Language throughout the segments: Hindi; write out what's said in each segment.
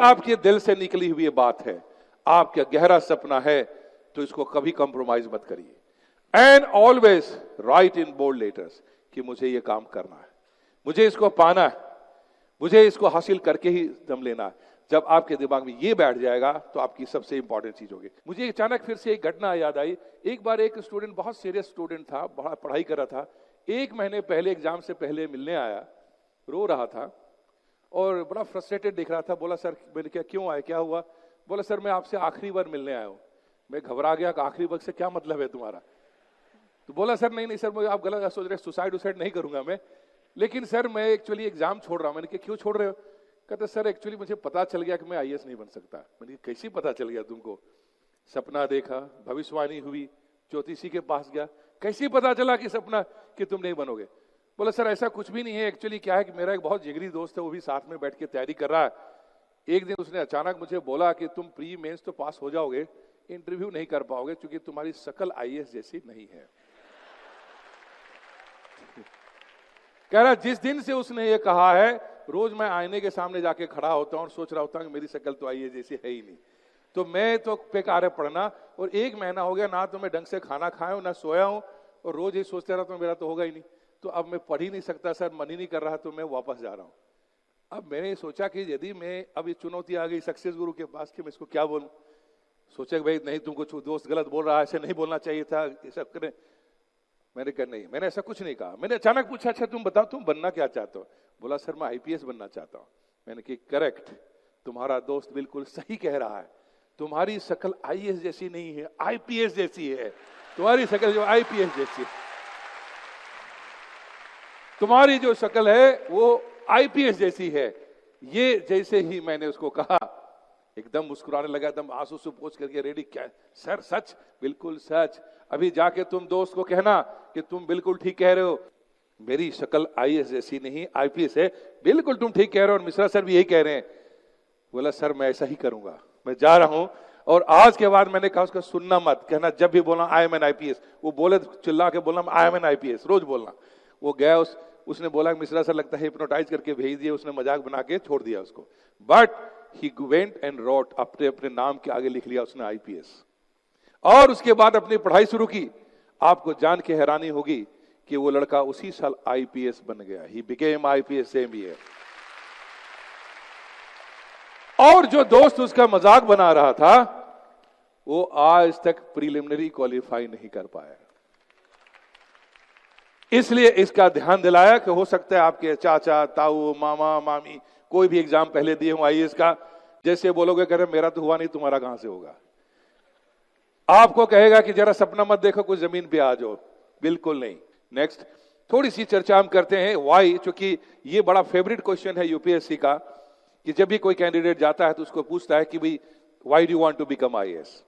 आपके दिल से निकली हुई बात है, आपका गहरा सपना है, तो इसको कभी कंप्रोमाइज मत करिए। And always write in bold letters कि मुझे ये काम करना है, मुझे इसको पाना है, मुझे इसको हासिल करके ही दम लेना है। जब आपके दिमाग में ये बैठ जाएगा तो आपकी सबसे इंपॉर्टेंट चीज होगी। मुझे अचानक फिर से एक घटना याद आई। एक बार एक स्टूडेंट, बहुत सीरियस स्टूडेंट था, बड़ा पढ़ाई कर रहा था, 1 महीने पहले एग्जाम से पहले मिलने आया, रो रहा था और बड़ा फ्रस्ट्रेटेड दिख रहा था। बोला सर, मैंने क्या, क्यों आए, क्या हुआ? बोला सर मैं आपसे आखिरी बार मिलने आया हूँ। मैं घबरा गया कि आखिरी वक्त से क्या मतलब है तुम्हारा? तो बोला सर नहीं सर, मुझे आप गलत सोच रहे, सुसाइड नहीं करूंगा मैं, लेकिन सर मैं एक्चुअली एग्जाम छोड़ रहा हूं। मैंने कहा क्यों छोड़ रहे हो? कहते सर एक्चुअली मुझे पता चल गया कि मैं आईएएस नहीं बन सकता। मैंने कहा कैसे पता चल गया तुमको? सपना देखा, भविष्यवाणी हुई, ज्योतिषी के पास गया, कैसे पता चला कि सपना कि तुम नहीं बनोगे? बोला सर ऐसा कुछ भी नहीं है, एक्चुअली क्या है कि मेरा एक बहुत जिगरी दोस्त है, वो भी साथ में बैठ के तैयारी कर रहा है। एक दिन उसने अचानक मुझे बोला कि तुम प्री मेंस तो पास हो जाओगे, इंटरव्यू नहीं कर पाओगे क्योंकि तुम्हारी शक्ल आईएएस जैसी नहीं है। कह रहा जिस दिन से उसने ये कहा है, रोज मैं आईने के सामने जाके खड़ा होता हूं और सोच रहा होता हूं कि मेरी शक्ल तो आईएएस जैसी है ही नहीं। तो मैं तो बेकार है पढ़ना, और 1 महीना हो गया ना तो मैं ढंग से खाना खाया हूं ना सोया हूं, और रोज ही सोचते रहता हूं मेरा तो होगा ही नहीं। तो अब मैं पढ़ ही नहीं सकता सर, मन ही नहीं कर रहा, तो मैं वापस जा रहा हूं। अब मैंने सोचा कि यदि मैं, अब ये चुनौती आ गई सक्सेस गुरु के पास कि मैं इसको क्या बोलूं। सोचा कि भाई नहीं, तुमको दोस्त गलत बोल रहा है, ऐसे नहीं बोलना चाहिए था, ऐसा करें। मैंने कहा नहीं, मैंने ऐसा कुछ नहीं कहा। मैंने अचानक पूछा अच्छा तुम बताओ तुम बनना क्या चाहते हो? बोला सर मैं आईपीएस बनना चाहता हूं। मैंने कहा करेक्ट, तुम्हारा दोस्त बिल्कुल सही कह रहा है, तुम्हारी शक्ल आईएएस जैसी नहीं है, आईपीएस जैसी है। तुम्हारी शक्ल जो आईपीएस जैसी है, तुम्हारी जो शक्ल है वो आईपीएस जैसी है। ये जैसे ही मैंने उसको कहा, एकदम मुस्कुराने लगा, एकदम आंसू से पोंछ करके रेडी। क्या सर सच? बिल्कुल सच। अभी जाके तुम दोस्त को कहना कि तुम बिल्कुल ठीक कह रहे हो, मेरी शक्ल आईएएस जैसी नहीं आईपीएस है, बिल्कुल तुम ठीक कह रहे हो, और मिश्रा सर भी यही कह रहे हैं। बोला सर मैं ऐसा ही करूंगा, मैं जा रहा हूं। और आज के बाद मैंने कहा उसका सुनना मत, कहना जब भी बोलना आई एम एन आईपीएस, वो बोले चिल्ला के बोलना आई एम एन आईपीएस, रोज बोलना। वो गया, उसने बोला मिश्रा सर लगता है हिप्नोटाइज करके भेज दिया, उसने मजाक बना के छोड़ दिया उसको। But he went and wrote, अपने अपने नाम के आगे लिख लिया उसने आईपीएस, और उसके बाद अपनी पढ़ाई शुरू की। आपको जान के हैरानी होगी कि वो लड़का उसी साल आईपीएस बन गया। He became IPS same year. और जो दोस्त उसका मजाक बना रहा था वो आज तक प्रीलिमिनरी क्वालिफाई नहीं कर पाया। इसलिए इसका ध्यान दिलाया कि हो सकता है आपके चाचा, ताऊ, मामा, मामी कोई भी एग्जाम पहले दिए हो आईएएस का, जैसे बोलोगे कह रहे मेरा तो हुआ नहीं, तुम्हारा कहां से होगा? आपको कहेगा कि जरा सपना मत देखो, कुछ जमीन पे आ जाओ, बिल्कुल नहीं। नेक्स्ट थोड़ी सी चर्चा हम करते हैं वाई, क्योंकि ये बड़ा फेवरेट क्वेश्चन है यूपीएससी का, कि जब भी कोई कैंडिडेट जाता है तो उसको पूछता है कि भाई why do you want to become IAS.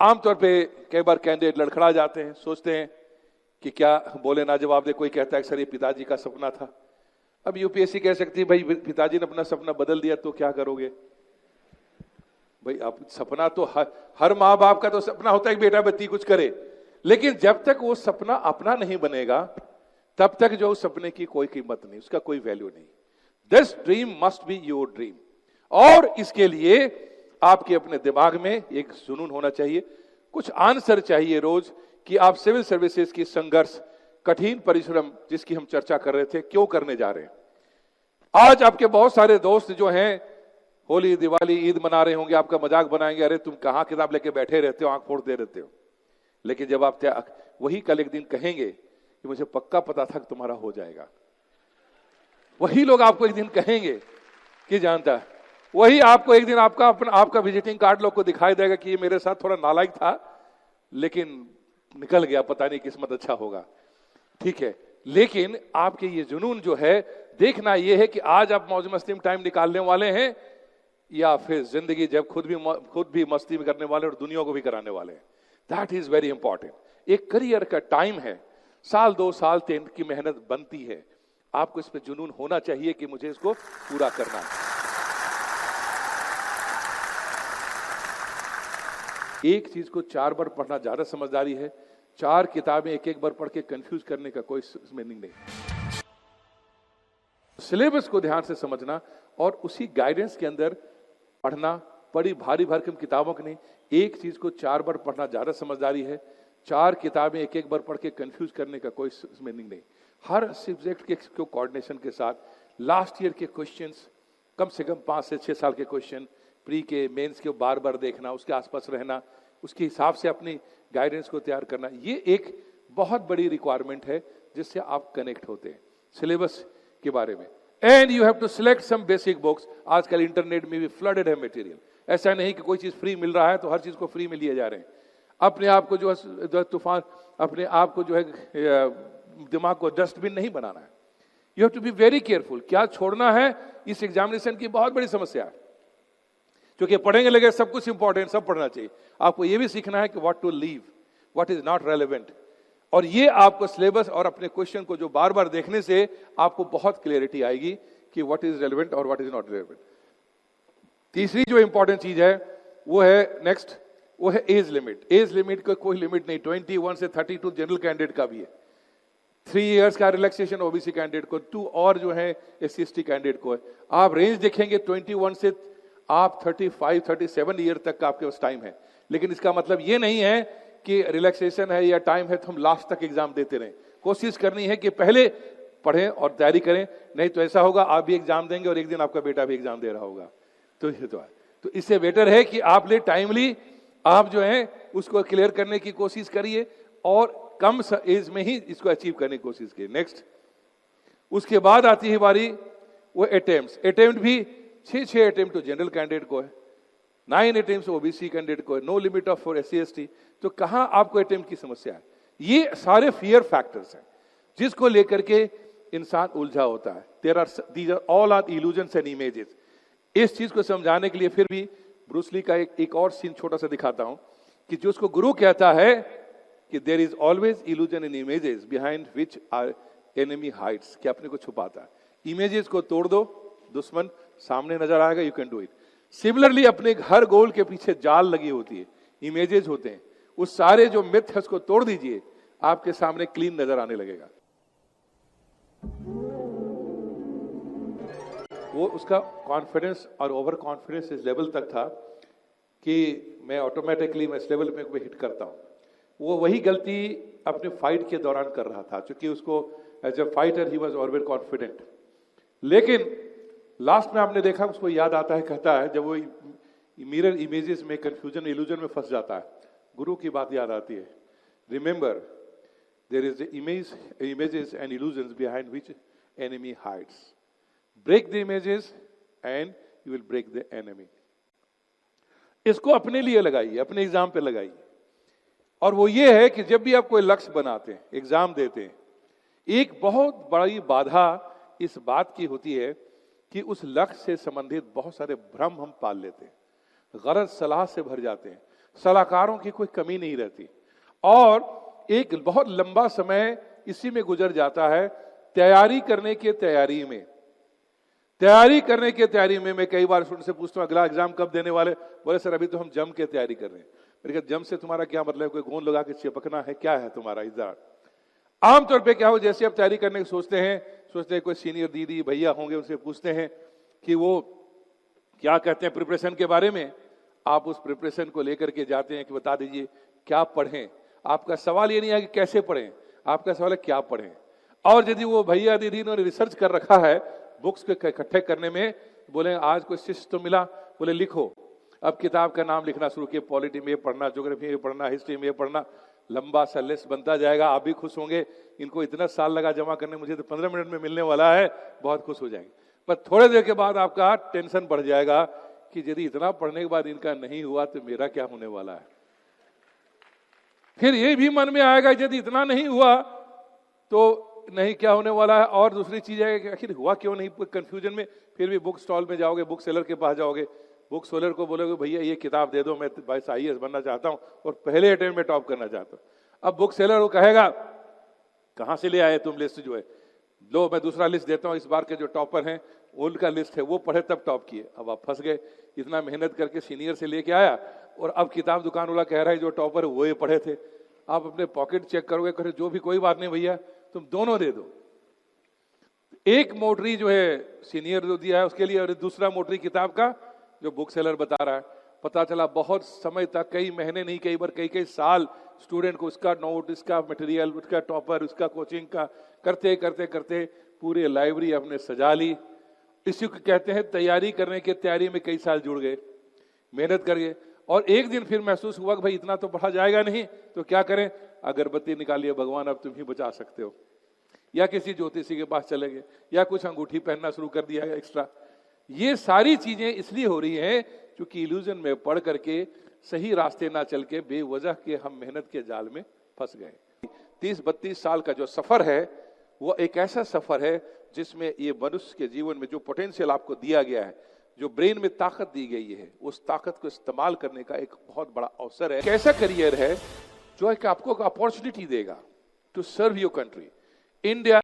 आमतौर पे कई बार कैंडिडेट लड़खड़ा जाते हैं, सोचते हैं कि क्या बोले ना जवाब दे। कोई कहता है सर ये पिताजी का सपना था। अब यूपीएससी कह सकती है भाई पिताजी ने अपना सपना बदल दिया तो क्या करोगे? भाई अब सपना तो हर माँ बाप का तो सपना होता है कि बेटा बच्ची कुछ करे, लेकिन जब तक वो सपना अपना नहीं बनेगा तब तक जो उस सपने की कोई कीमत नहीं, उसका कोई वैल्यू नहीं। This dream must be your dream, और इसके लिए आपके अपने दिमाग में एक जुनून होना चाहिए, कुछ आंसर चाहिए रोज कि आप सिविल सर्विसेज की संघर्ष, कठिन परिश्रम जिसकी हम चर्चा कर रहे थे, क्यों करने जा रहे हैं। आज आपके बहुत सारे दोस्त जो हैं होली, दिवाली, ईद मना रहे होंगे, आपका मजाक बनाएंगे, अरे तुम कहां किताब लेके बैठे रहते हो, आंख फोड़ते रहते हो। लेकिन जब आप वही कल एक दिन कहेंगे कि मुझे पक्का पता था कि तुम्हारा हो जाएगा, वही लोग आपको एक दिन कहेंगे कि जानता है, वही आपको एक दिन आपका विजिटिंग कार्ड लोग को दिखाई देगा कि ये मेरे साथ थोड़ा नालायक था लेकिन निकल गया, पता नहीं किस्मत अच्छा होगा। ठीक है, लेकिन आपके ये जुनून जो है, देखना ये है कि आज आप मौज मस्ती में टाइम निकालने वाले हैं या फिर जिंदगी जब खुद भी मस्ती में करने वाले और दुनिया को भी कराने वाले हैं। That is very important. एक करियर का टाइम है, 1 2 साल 3 की मेहनत बनती है। आपको इस पे जुनून होना चाहिए कि मुझे इसको पूरा करना है। एक चीज को 4 बार पढ़ना ज्यादा समझदारी है, 4 किताबें एक बार पढ़ के कंफ्यूज करने का कोई मीनिंग नहीं। सिलेबस को ध्यान से समझना और उसी गाइडेंस के अंदर पढ़ना, बड़ी भारी भरकम किताबों की नहीं, एक चीज को 4 बार पढ़ना ज्यादा समझदारी है। 4 किताबें एक एक बार पढ़ के कंफ्यूज करने का कोई मीनिंग नहीं। हर सब्जेक्ट के कोऑर्डिनेशन के साथ लास्ट ईयर के क्वेश्चंस, कम से कम 5 से 6 साल के क्वेश्चन, प्री के मेंस के बार बार देखना, उसके आसपास रहना, उसके हिसाब से अपनी गाइडेंस को तैयार करना, ये एक बहुत बड़ी रिक्वायरमेंट है जिससे आप कनेक्ट होते हैं सिलेबस के बारे में। And you have to select some basic books. आजकल इंटरनेट में भी फ्लडेड है मटेरियल। ऐसा नहीं कि कोई चीज फ्री मिल रहा है तो हर चीज को फ्री में लिए जा रहे हैं। अपने आप को जो है तूफान, अपने आप को जो है दिमाग को डस्टबिन नहीं बनाना है। You have to be very careful. क्या छोड़ना है, इस एग्जामिनेशन की बहुत बड़ी समस्या है। क्योंकि पढ़ेंगे लगे सब कुछ इंपॉर्टेंट, सब पढ़ना चाहिए। आपको यह भी सीखना है कि what to leave, what is not relevant. और ये आपको सिलेबस और अपने क्वेश्चन को जो बार बार देखने से आपको बहुत क्लियरिटी आएगी कि व्हाट इज रेलेवेंट और व्हाट इज नॉट रेलेवेंट। तीसरी जो इंपॉर्टेंट चीज है वो है नेक्स्ट, वो है एज लिमिट। एज लिमिट का कोई लिमिट नहीं, 21 से 32 जनरल कैंडिडेट का भी है। 3 इयर्स का रिलैक्सेशन ओबीसी कैंडिडेट को, 2 और जो है SC/ST कैंडिडेट को है। आप रेंज देखेंगे 21 से आप 35-37 ईयर तक का आपके पास टाइम है। लेकिन इसका मतलब ये नहीं है कि रिलैक्सेशन है या टाइम है तो हम लास्ट तक एग्जाम देते रहें। कोशिश करनी है कि पहले पढ़ें और तैयारी करें, नहीं तो ऐसा होगा आप भी एग्जाम देंगे और एक दिन आपका बेटा भी एग्जाम दे रहा होगा। तो ये तो इससे बेटर है कि आप ले टाइमली आप जो है उसको क्लियर करने की कोशिश करिए और कम एज में ही इसको अचीव करने की कोशिश कीजिए। नेक्स्ट, उसके बाद आती है बारी वो अटेम्प्ट भी 6 अटेम्प्ट तो जनरल कैंडिडेट को है, 9 अटेम्प्ट ओबीसी कैंडिडेट को है, no limit of for SC/ST। तो कहां आपको अटेम्प्ट की समस्या है? ये सारे फियर फैक्टर्स हैं जिसको लेकर के इंसान उलझा होता है। These are all are illusions and images. इस चीज को समझाने के लिए फिर भी ब्रूस ली का एक और सीन छोटा सा दिखाता हूं कि जो उसको गुरु कहता है कि there is always illusion in images behind which are enemy hides, कि अपने को छुपाता है। इमेजेस को तोड़ दो, दुश्मन सामने नजर आएगा, you can do it. Similarly अपने हर गोल के पीछे जाल लगी होती है, इमेजेस होते हैं। उस सारे जो मिथ है उसको तोड़ दीजिए, आपके सामने क्लीन नजर आने लगेगा। वो उसका कॉन्फिडेंस और ओवर कॉन्फिडेंस इस लेवल तक था कि मैं ऑटोमेटिकली मैं इस लेवल में हिट करता हूं। वो वही गलती अपने फाइट के दौरान कर रहा था, क्योंकि उसको एज अ फाइटर ही वाज ऑलवेज कॉन्फिडेंट। लेकिन लास्ट में आपने देखा उसको याद आता है, कहता है जब वो मिरर इमेजेस में कंफ्यूजन इल्यूजन में फंस जाता है, गुरु की बात याद आती है। Remember there is images and illusions behind which enemy hides. Break the images and you will break the enemy. इसको अपने लिए लगाइए, अपने एग्जाम पे लगाइए। और वो ये है कि जब भी आप कोई लक्ष्य बनाते हैं, एग्जाम देते हैं, एक बहुत बड़ी बाधा इस बात की होती है कि उस लक्ष्य से संबंधित बहुत सारे भ्रम हम पाल लेते हैं, गलत सलाह से भर जाते हैं, सलाहकारों की कोई कमी नहीं रहती और एक बहुत लंबा समय इसी में गुजर जाता है। तैयारी करने के तैयारी में मैं कई बार स्टूडेंट से पूछता हूं अगला एग्जाम कब देने वाले? बोले सर अभी तो हम जम के तैयारी कर रहे हैं। मैंने कहा जम से तुम्हारा क्या मतलब है? कोई गोंद लगा के चिपकना है? क्या है तुम्हारा इधर? आमतौर पे क्या हो, जैसे आप तैयारी करने की सोचते हैं कोई सीनियर दीदी भैया होंगे, उनसे पूछते हैं कि वो क्या कहते हैं प्रिपरेशन के बारे में। आप उस प्रिपरेशन को लेकर के जाते हैं कि बता दीजिए क्या पढ़ें। आपका सवाल ये नहीं है कि कैसे पढ़ें, आपका सवाल है क्या पढ़ें। और यदि वो भैया दीदी उन्होंने रिसर्च कर रखा है बुक्स को इकट्ठे करने में, बोले आज कोई शिष्ट तो मिला, बोले लिखो। अब किताब का नाम लिखना शुरू किए, पॉलिटी में ये पढ़ना, ज्योग्राफी में पढ़ना, हिस्ट्री में ये पढ़ना, लंबा सा लिस्ट बनता जाएगा। आप भी खुश होंगे, इनको इतना साल लगा जमा करने, मुझे तो 15 मिनट में मिलने वाला है, बहुत खुश हो जाएंगे। पर थोड़े देर के बाद आपका टेंशन बढ़ जाएगा कि यदि इतना पढ़ने के बाद इनका नहीं हुआ तो मेरा क्या होने वाला है। फिर ये भी मन में आएगा यदि इतना नहीं हुआ तो नहीं क्या होने वाला है। और दूसरी चीज है कि आखिर हुआ क्यों नहीं, कंफ्यूजन में फिर भी बुक स्टॉल में जाओगे, बुक सेलर के पास जाओगे, बुक सेलर को बोलोगे भैया ये किताब दे दो, मैं IAS बनना चाहता हूं और पहले अटेम्प्ट में टॉप करना चाहता हूं। अब बुक सेलर वो कहेगा कहां से ले आए तुम लिस्ट, जो है लो मैं दूसरा लिस्ट देता हूं, इस बार के जो टॉपर हैं उनका लिस्ट है, वो पढ़े तब टॉप किए। अब आप फंस गए, इतना मेहनत करके सीनियर से लेके आया और अब किताब दुकान वाला कह रहा है जो टॉपर है वो ये पढ़े थे। आप अपने पॉकेट चेक करोगे, कहे जो भी कोई बात नहीं भैया तुम दोनों दे दो। एक मोटरी जो है सीनियर जो दिया है उसके लिए और दूसरा मोटरी किताब का जो बुक सेलर बता रहा है, पता चला बहुत समय तक, कई महीने नहीं, कई बार कई कई साल स्टूडेंट को उसका नोट, इसका मटेरियल, उसका टॉपर, उसका कोचिंग का करते करते करते पूरी लाइब्रेरी अपने सजा ली। इसी को कहते हैं तैयारी करने की तैयारी में कई साल जुड़ गए, मेहनत कर गए, और एक दिन फिर महसूस हुआ कि भाई इतना तो पढ़ा जाएगा नहीं, तो क्या करें, अगरबत्ती निकालिए, भगवान अब तुम ही बचा सकते हो, या किसी ज्योतिषी के पास चले गए, या कुछ अंगूठी पहनना शुरू कर दिया एक्स्ट्रा। ये सारी चीजें इसलिए हो रही हैं क्योंकि इल्यूजन में पढ़ करके सही रास्ते ना चल के बेवजह के हम मेहनत के जाल में फंस गए। 30-32 साल का जो सफर है वो एक ऐसा सफर है जिसमें ये मनुष्य के जीवन में जो पोटेंशियल आपको दिया गया है, जो ब्रेन में ताकत दी गई है, उस ताकत को इस्तेमाल करने का एक बहुत बड़ा अवसर है। कैसा करियर है जो एक आपको अपॉर्चुनिटी देगा to serve your country. India